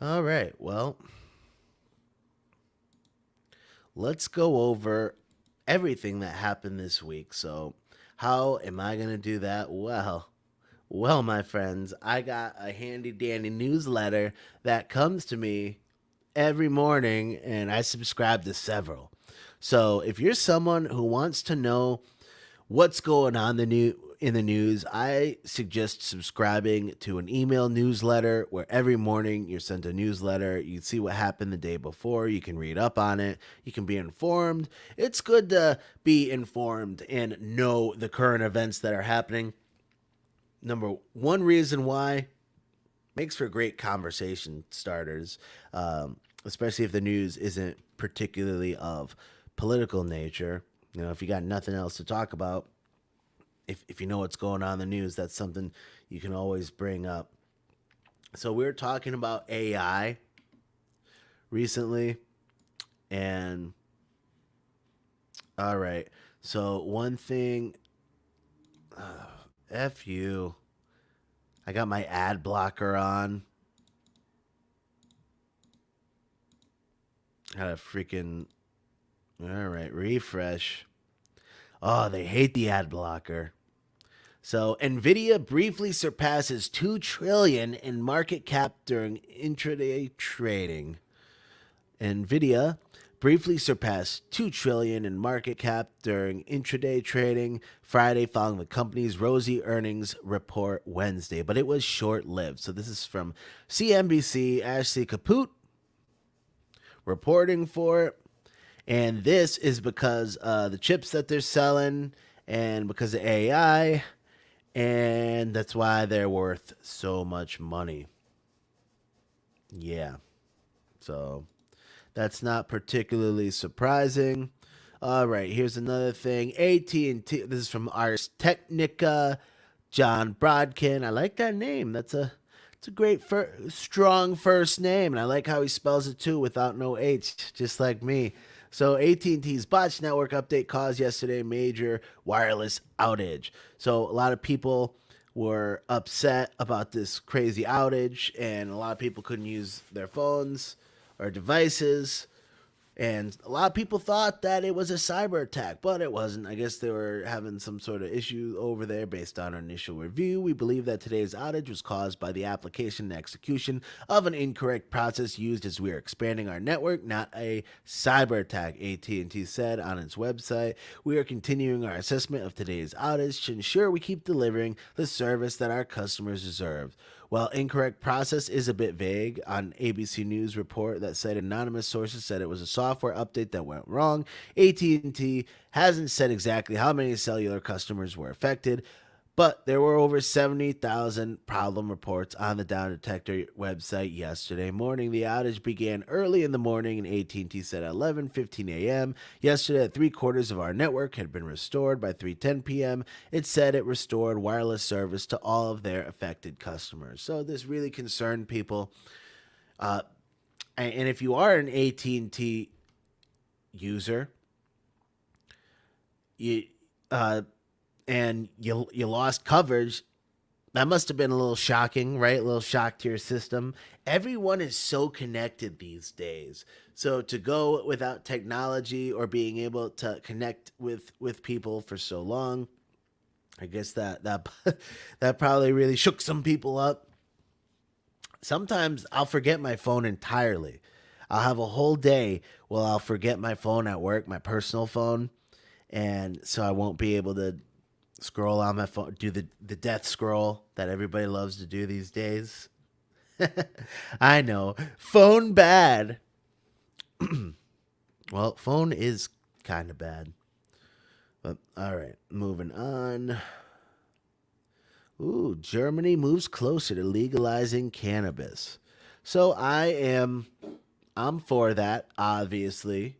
Speaker 1: All right, well, let's go over everything that happened this week. So, how am I going to do that? Well, my friends, I got a handy dandy newsletter that comes to me every morning, and I subscribe to several. So, if you're someone who wants to know what's going on in the news, I suggest subscribing to an email newsletter where every morning you're sent a newsletter. You see what happened the day before. You can read up on it. You can be informed. It's good to be informed and know the current events that are happening. Number one reason why, makes for great conversation starters, especially if the news isn't particularly of political nature. You know, if you got nothing else to talk about, if you know what's going on in the news, that's something you can always bring up. So we were talking about AI recently, and all right. So one thing, F you. I got my ad blocker on. Had a freaking, all right, refresh. Oh, they hate the ad blocker. So, Nvidia briefly surpasses 2 trillion in market cap during intraday trading. Nvidia briefly surpassed 2 trillion in market cap during intraday trading Friday following the company's rosy earnings report Wednesday, but it was short-lived. So this is from CNBC, Ashley Kaput reporting for it. And this is because the chips that they're selling and because of AI, and that's why they're worth so much money. Yeah. So that's not particularly surprising. All right, here's another thing. AT&T, this is from Ars Technica, John Brodkin. I like that name. It's a great strong first name, and I like how he spells it too without no H, just like me. So AT&T's botched network update caused yesterday a major wireless outage. So a lot of people were upset about this crazy outage, and a lot of people couldn't use their phones or devices. And a lot of people thought that it was a cyber attack, but it wasn't. I guess they were having some sort of issue over there based on our initial review. We believe that today's outage was caused by the application and execution of an incorrect process used as we are expanding our network, not a cyber attack, AT&T said on its website. We are continuing our assessment of today's outage to ensure we keep delivering the service that our customers deserve. While incorrect process is a bit vague, on ABC News report that said anonymous sources said it was a software update that went wrong, AT&T hasn't said exactly how many cellular customers were affected, but there were over 70,000 problem reports on the Down Detector website yesterday morning. The outage began early in the morning, and AT&T said at 11:15 a.m. yesterday that 3/4 of our network had been restored by 3:10 p.m. It said it restored wireless service to all of their affected customers. So this really concerned people. And if you are an AT&T user, you and you lost coverage, That must have been a little shocking, right? A little shock to your system. Everyone is so connected these days. So to go without technology or being able to connect with people for so long, I guess that that probably really shook some people up. Sometimes I'll forget my phone entirely. I'll have a whole day where I'll forget my phone at work, my personal phone, and so I won't be able to scroll on my phone, do the death scroll that everybody loves to do these days. I know. Phone bad. Well, phone is kind of bad. But all right, moving on. Ooh, Germany moves closer to legalizing cannabis. So I'm for that, obviously.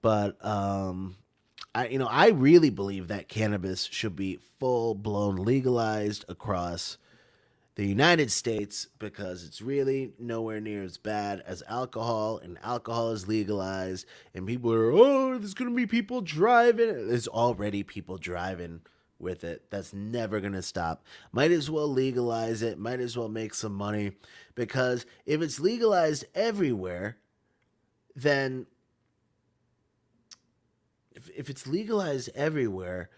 Speaker 1: But I really believe that cannabis should be full blown legalized across the United States because it's really nowhere near as bad as alcohol, and alcohol is legalized, and people are, oh, there's gonna be people driving. There's already people driving with it. That's never gonna stop. Might as well legalize it, might as well make some money because if it's legalized everywhere, then if it's legalized everywhere,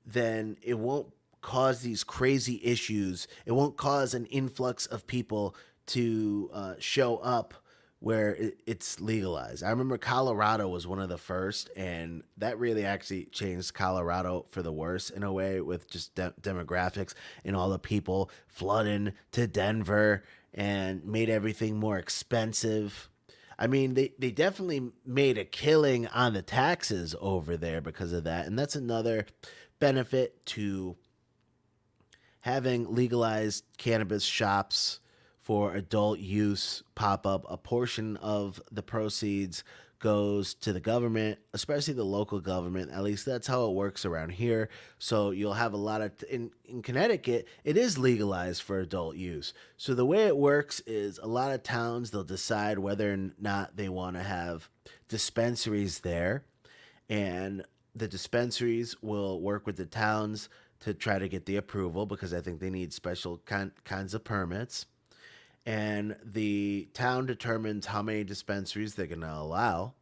Speaker 1: then it won't cause these crazy issues. It won't cause an influx of people to show up where it's legalized. I remember Colorado was one of the first, and that really actually changed Colorado for the worse in a way with just demographics and all the people flooding to Denver and made everything more expensive. I mean, they definitely made a killing on the taxes over there because of that. And that's another benefit to having legalized cannabis shops for adult use pop up. A portion of the proceeds goes to the government, especially the local government. At least that's how it works around here. So you'll have a lot of in Connecticut, it is legalized for adult use. So the way it works is a lot of towns they'll decide whether or not they want to have dispensaries there, and the dispensaries will work with the towns to try to get the approval because I think they need special kinds of permits. And the town determines how many dispensaries they're going to allow,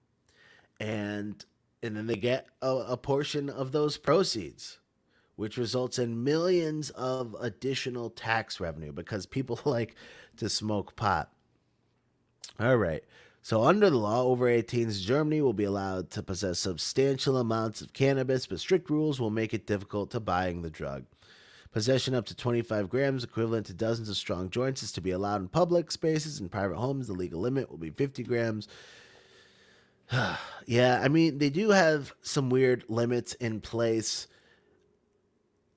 Speaker 1: and then they get a portion of those proceeds, which results in millions of additional tax revenue because people like to smoke pot. All right. So, under the law, over 18s, Germany will be allowed to possess substantial amounts of cannabis, but strict rules will make it difficult to buying the drug. Possession up to 25 grams, equivalent to dozens of strong joints, is to be allowed in public spaces and private homes. The legal limit will be 50 grams. Yeah, I mean, they do have some weird limits in place.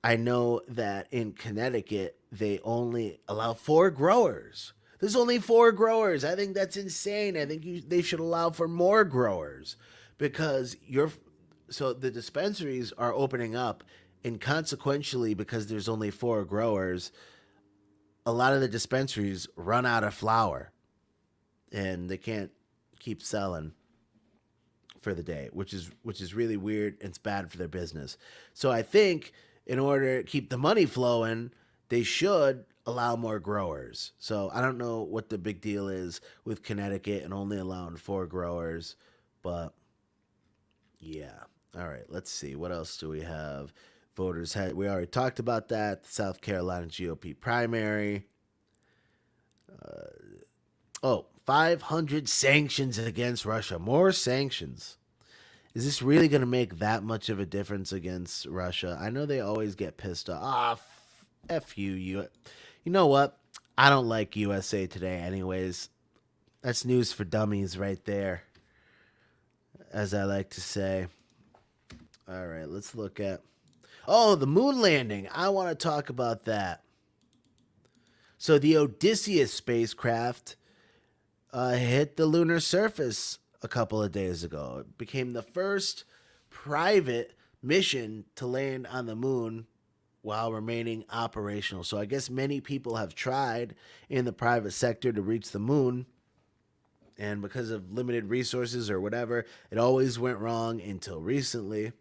Speaker 1: I know that in Connecticut, they only allow four growers. There's only four growers. I think that's insane. I think they should allow for more growers because so the dispensaries are opening up, and consequentially, because there's only four growers, a lot of the dispensaries run out of flower and they can't keep selling for the day, which is really weird and it's bad for their business. So I think in order to keep the money flowing, they should allow more growers. So I don't know what the big deal is with Connecticut and only allowing four growers, but yeah. All right, let's see. What else do we have? Voters had we already talked about that. The South Carolina GOP primary. Oh, 500 sanctions against Russia. More sanctions. Is this really going to make that much of a difference against Russia? I know they always get pissed off. F you, you. You know what? I don't like USA Today, anyways. That's news for dummies right there, as I like to say. All right, let's look at. Oh, the moon landing. I want to talk about that. So the Odysseus spacecraft hit the lunar surface a couple of days ago. It became the first private mission to land on the moon while remaining operational. So I guess many people have tried in the private sector to reach the moon, and because of limited resources or whatever, it always went wrong until recently.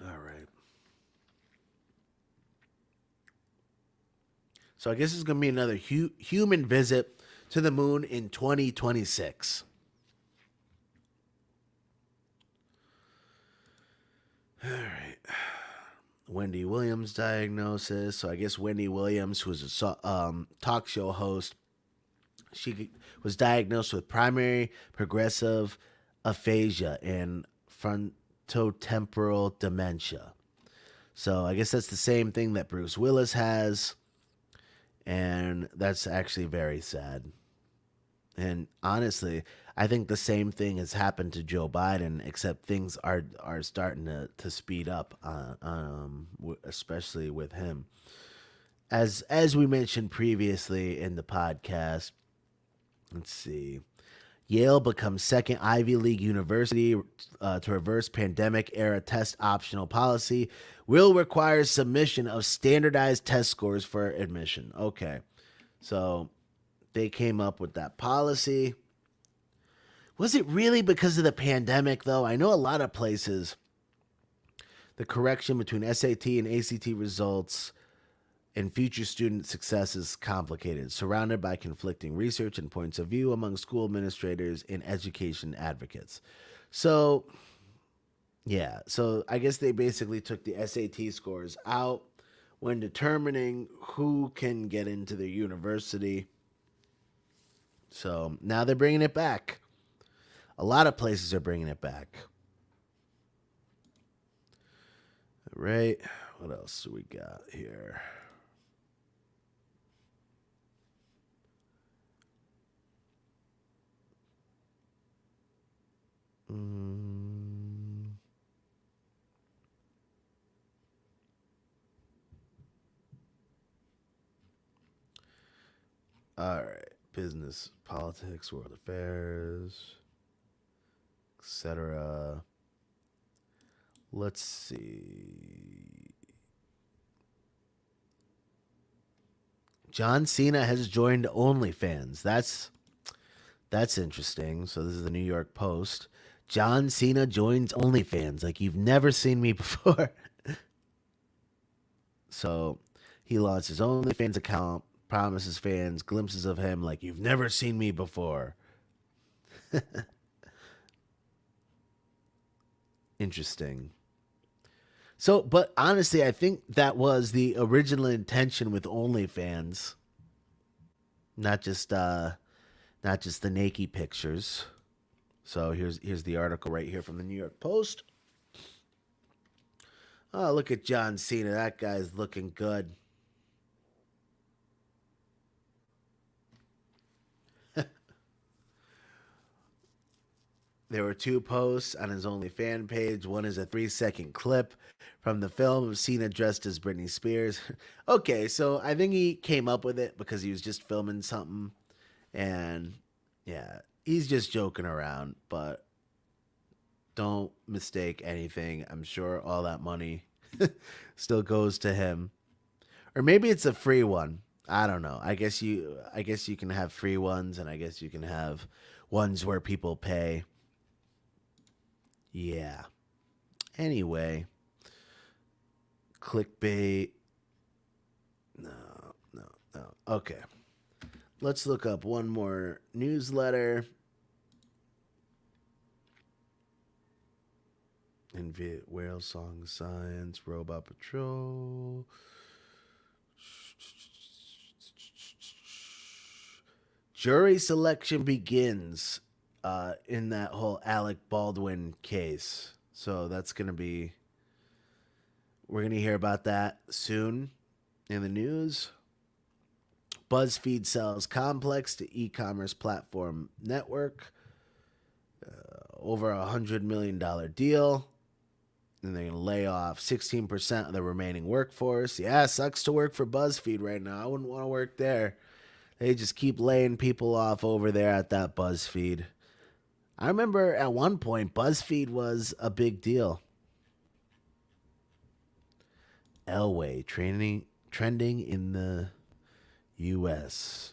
Speaker 1: All right. So I guess it's going to be another human visit to the moon in 2026. All right. Wendy Williams diagnosis. So I guess Wendy Williams, who was a talk show host, she was diagnosed with primary progressive aphasia and frontotemporal dementia. So I guess that's the same thing that Bruce Willis has, and that's actually very sad. And honestly, I think the same thing has happened to Joe Biden, except things are starting to speed up, especially with him. As we mentioned previously in the podcast, let's see. Yale becomes second Ivy League university to reverse pandemic era test optional policy. Will require submission of standardized test scores for admission. Okay. So they came up with that policy. Was it really because of the pandemic, though? I know a lot of places, the correction between SAT and ACT results and future student success is complicated, surrounded by conflicting research and points of view among school administrators and education advocates. So, yeah, so I guess they basically took the SAT scores out when determining who can get into the university. So now they're bringing it back. A lot of places are bringing it back. All right, what else do we got here? All right. Business, politics, world affairs, etc. Let's see. John Cena has joined OnlyFans. That's interesting. So this is the New York Post. John Cena joins OnlyFans. Like you've never seen me before. So he launched his OnlyFans account, promises fans glimpses of him like you've never seen me before. Interesting. So, but honestly, I think that was the original intention with OnlyFans, not just not just the naked pictures. So here's the article right here from the New York Post. Oh, look at John Cena. That guy's looking good. There were two posts on his OnlyFans page. One is a 3-second clip from the film of Cena dressed as Britney Spears. Okay, so I think he came up with it because he was just filming something. And yeah, he's just joking around, but don't mistake anything. I'm sure all that money still goes to him. Or maybe it's a free one. I don't know. I guess you can have free ones and I guess you can have ones where people pay. Yeah. Anyway, clickbait. No, no, no. Okay. Let's look up one more newsletter. Whale Song Science, Robot Patrol. Jury selection begins in that whole Alec Baldwin case. So that's going to be, we're going to hear about that soon in the news. BuzzFeed sells Complex to e-commerce platform network. Over $100 million deal. And they're going to lay off 16% of the remaining workforce. Yeah, sucks to work for BuzzFeed right now. I wouldn't want to work there. They just keep laying people off over there at that BuzzFeed. I remember at one point, BuzzFeed was a big deal. Elway trending in the U.S.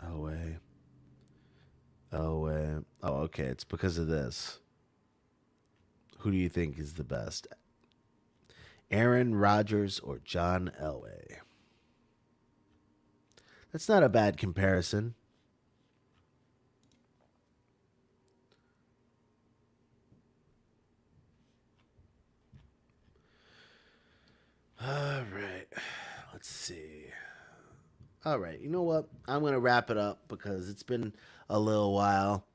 Speaker 1: Elway. Elway. Oh, okay. It's because of this. Who do you think is the best? Aaron Rodgers or John Elway? That's not a bad comparison. All right. Let's see. All right. You know what? I'm going to wrap it up because it's been a little while.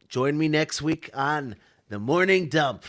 Speaker 1: Join me next week on The Morning Dump.